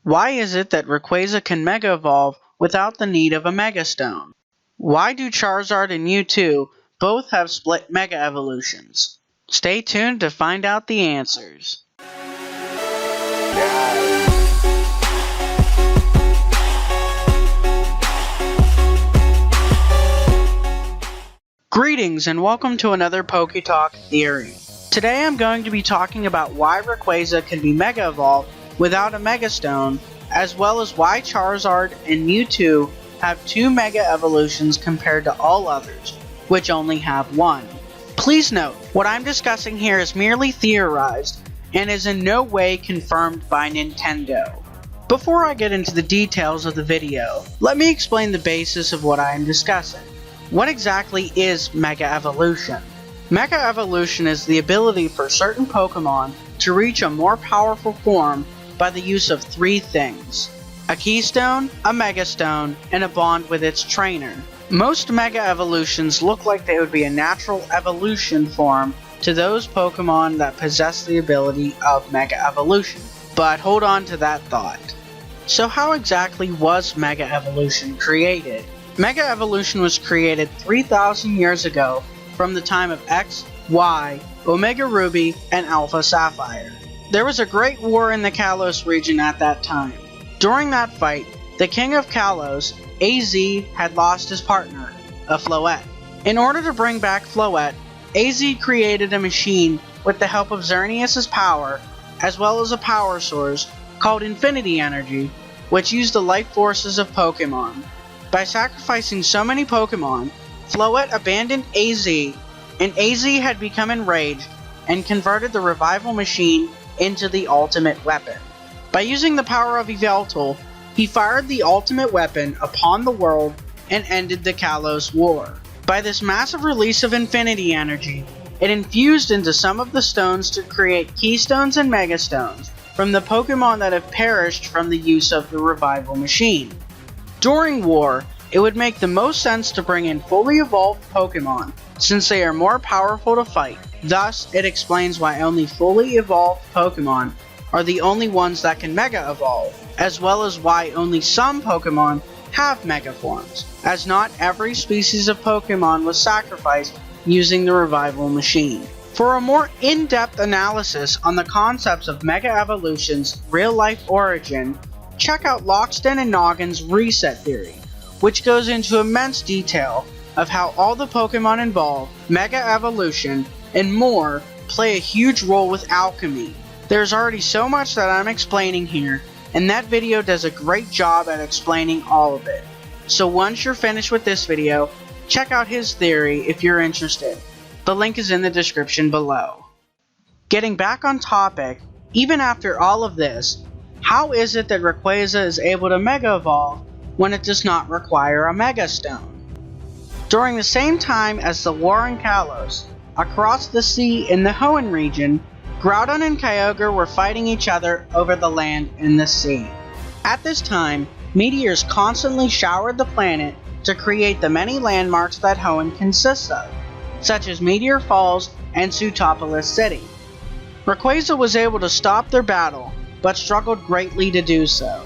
Why is it that Rayquaza can Mega Evolve without the need of a Mega Stone? Why do Charizard and Mewtwo both have split Mega Evolutions? Stay tuned to find out the answers. Greetings and welcome to another PokeTalk Theory. Today I'm going to be talking about why Rayquaza can be Mega Evolved without a Mega Stone, as well as why Charizard and Mewtwo have 2 Mega Evolutions compared to all others, which only have 1. Please note, what I'm discussing here is merely theorized and is in no way confirmed by Nintendo. Before I get into the details of the video, let me explain the basis of what I am discussing. What exactly is Mega Evolution? Mega Evolution is the ability for certain Pokemon to reach a more powerful form by the use of 3 things: a Keystone, a Mega Stone, and a bond with its trainer. Most Mega Evolutions look like they would be a natural evolution form to those Pokemon that possess the ability of Mega Evolution. But hold on to that thought. So how exactly was Mega Evolution created? Mega Evolution was created 3,000 years ago from the time of X, Y, Omega Ruby, and Alpha Sapphire. There was a great war in the Kalos region at that time. During that fight, the king of Kalos, AZ, had lost his partner, a Floette. In order to bring back Floette, AZ created a machine with the help of Xerneas' power, as well as a power source called Infinity Energy, which used the life forces of Pokemon. By sacrificing so many Pokemon, Floette abandoned AZ, and AZ had become enraged and converted the revival machine into the ultimate weapon. By using the power of Yveltal, he fired the ultimate weapon upon the world and ended the Kalos War. By this massive release of Infinity Energy, it infused into some of the stones to create Keystones and Mega Stones from the Pokemon that have perished from the use of the revival machine. During war, it would make the most sense to bring in fully evolved Pokemon, since they are more powerful to fight. Thus, it explains why only fully evolved Pokemon are the only ones that can Mega Evolve, as well as why only some Pokemon have Mega Forms, as not every species of Pokemon was sacrificed using the revival machine. For a more in-depth analysis on the concepts of Mega Evolution's real-life origin, check out Loxton and Noggin's Reset Theory, which goes into immense detail of how all the Pokemon involved, Mega Evolution, and more play a huge role with alchemy. There's already so much that I'm explaining here, and that video does a great job at explaining all of it. So once you're finished with this video, check out his theory if you're interested. The link is in the description below. Getting back on topic, even after all of this, how is it that Rayquaza is able to Mega Evolve when it does not require a Mega Stone? During the same time as the war in Kalos, across the sea in the Hoenn region, Groudon and Kyogre were fighting each other over the land and the sea. At this time, meteors constantly showered the planet to create the many landmarks that Hoenn consists of, such as Meteor Falls and Sootopolis City. Rayquaza was able to stop their battle, but struggled greatly to do so.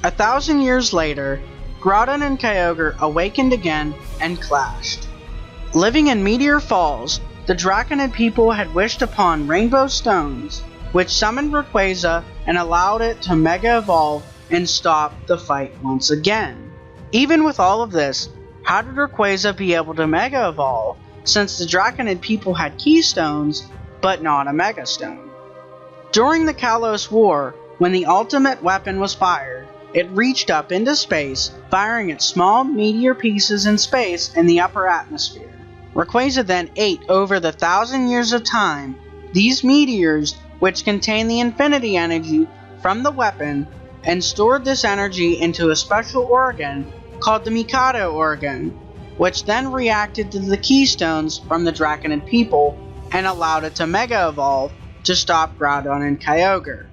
1,000 years later, Groudon and Kyogre awakened again and clashed. Living in Meteor Falls, the Draconid people had wished upon Rainbow Stones, which summoned Rayquaza and allowed it to Mega Evolve and stop the fight once again. Even with all of this, how did Rayquaza be able to Mega Evolve, since the Draconid people had Keystones, but not a Mega Stone? During the Kalos War, when the ultimate weapon was fired, it reached up into space, firing its small meteor pieces in space in the upper atmosphere. Rayquaza then ate over the 1,000 years of time these meteors, which contain the Infinity Energy from the weapon, and stored this energy into a special organ called the Mikado organ, which then reacted to the Keystones from the Draconid people and allowed it to Mega Evolve to stop Groudon and Kyogre.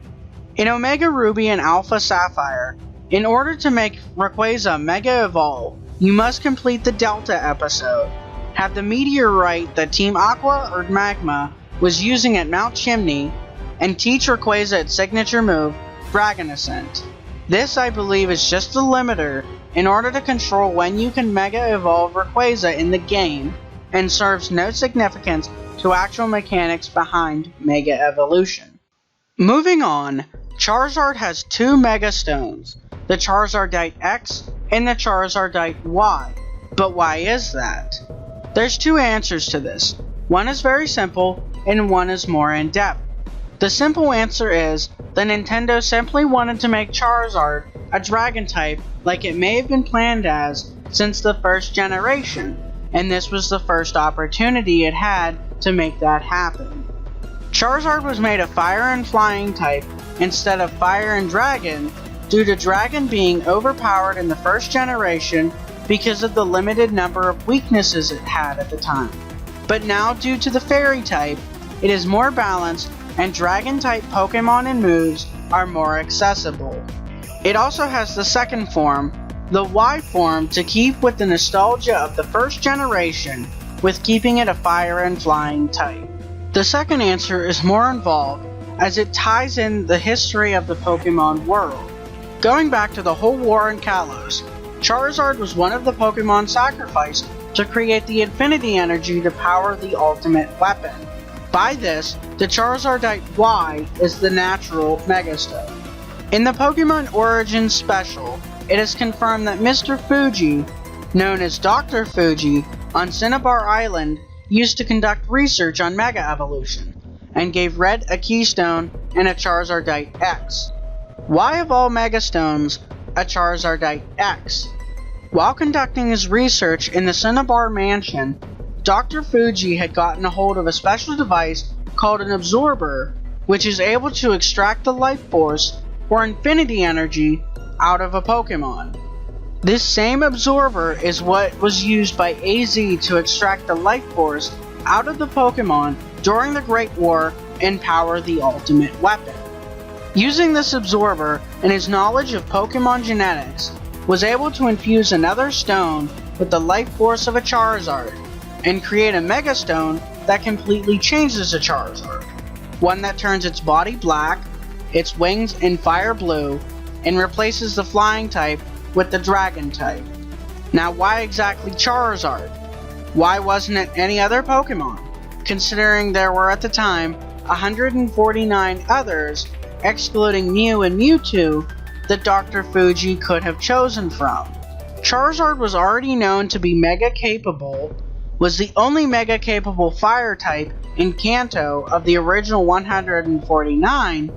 In Omega Ruby and Alpha Sapphire, in order to make Rayquaza Mega Evolve, you must complete the Delta episode, have the meteorite that Team Aqua or Magma was using at Mount Chimney, and teach Rayquaza its signature move, Dragon Ascent. This, I believe, is just a limiter in order to control when you can Mega Evolve Rayquaza in the game, and serves no significance to actual mechanics behind Mega Evolution. Moving on, Charizard has two Mega Stones, the Charizardite X and the Charizardite Y. But why is that? There's two answers to this. One is very simple, and one is more in-depth. The simple answer is that Nintendo simply wanted to make Charizard a Dragon type like it may have been planned as since the first generation, and this was the first opportunity it had to make that happen. Charizard was made a Fire and Flying type instead of Fire and Dragon due to Dragon being overpowered in the first generation because of the limited number of weaknesses it had at the time. But now, due to the Fairy type, it is more balanced and Dragon type Pokemon and moves are more accessible. It also has the second form, the Y form, to keep with the nostalgia of the first generation with keeping it a Fire and Flying type. The second answer is more involved as it ties in the history of the Pokemon world. Going back to the whole war in Kalos, Charizard was one of the Pokemon sacrificed to create the Infinity Energy to power the ultimate weapon. By this, the Charizardite Y is the natural Megastone. In the Pokemon Origins Special, it is confirmed that Mr. Fuji, known as Dr. Fuji, on Cinnabar Island, used to conduct research on Mega Evolution, and gave Red a Keystone and a Charizardite X. Why of all Megastones, a Charizardite X? While conducting his research in the Cinnabar Mansion, Dr. Fuji had gotten a hold of a special device called an Absorber, which is able to extract the life force or Infinity Energy out of a Pokemon. This same Absorber is what was used by AZ to extract the life force out of the Pokemon during the Great War and power the ultimate weapon. Using this Absorber and his knowledge of Pokemon genetics, was able to infuse another stone with the life force of a Charizard, and create a Mega Stone that completely changes a Charizard. One that turns its body black, its wings in fire blue, and replaces the flying type with the dragon type. Now, why exactly Charizard? Why wasn't it any other Pokemon? Considering there were at the time 149 others, excluding Mew and Mewtwo, that Dr. Fuji could have chosen from. Charizard was already known to be Mega capable, was the only Mega capable Fire type in Kanto of the original 149,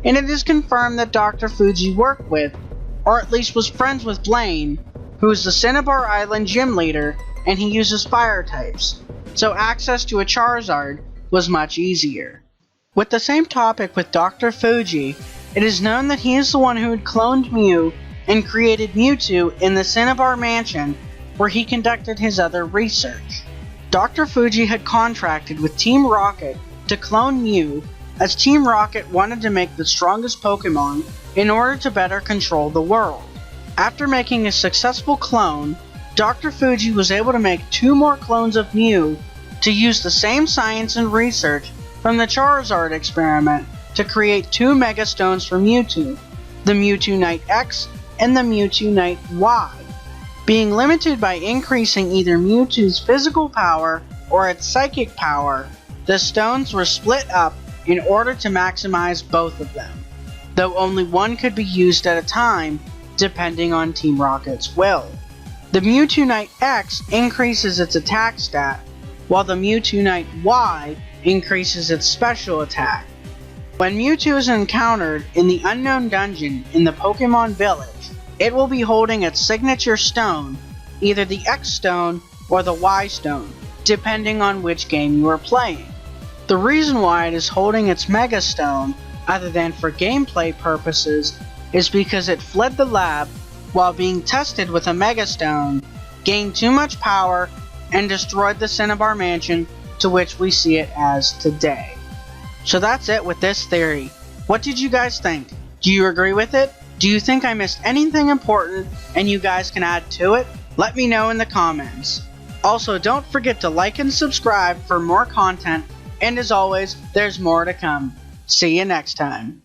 and it is confirmed that Dr. Fuji worked with, or at least was friends with Blaine, who is the Cinnabar Island gym leader, and he uses Fire types, so access to a Charizard was much easier. With the same topic with Dr. Fuji, it is known that he is the one who had cloned Mew and created Mewtwo in the Cinnabar Mansion, where he conducted his other research. Dr. Fuji had contracted with Team Rocket to clone Mew, as Team Rocket wanted to make the strongest Pokemon in order to better control the world. After making a successful clone, Dr. Fuji was able to make 2 more clones of Mew to use the same science and research from the Charizard experiment to create 2 Mega Stones for Mewtwo, the Mewtwo-Nite X and the Mewtwo-Nite Y. Being limited by increasing either Mewtwo's physical power or its psychic power, the stones were split up in order to maximize both of them, though only one could be used at a time depending on Team Rocket's will. The Mewtwo-Nite X increases its attack stat, while the Mewtwo-Nite Y increases its special attack. When Mewtwo is encountered in the unknown dungeon in the Pokemon Village, it will be holding its signature stone, either the X Stone or the Y Stone, depending on which game you are playing. The reason why it is holding its Mega Stone, other than for gameplay purposes, is because it fled the lab while being tested with a Mega Stone, gained too much power, and destroyed the Cinnabar Mansion to which we see it as today. So that's it with this theory. What did you guys think? Do you agree with it? Do you think I missed anything important and you guys can add to it? Let me know in the comments. Also, don't forget to like and subscribe for more content, and as always, there's more to come. See you next time.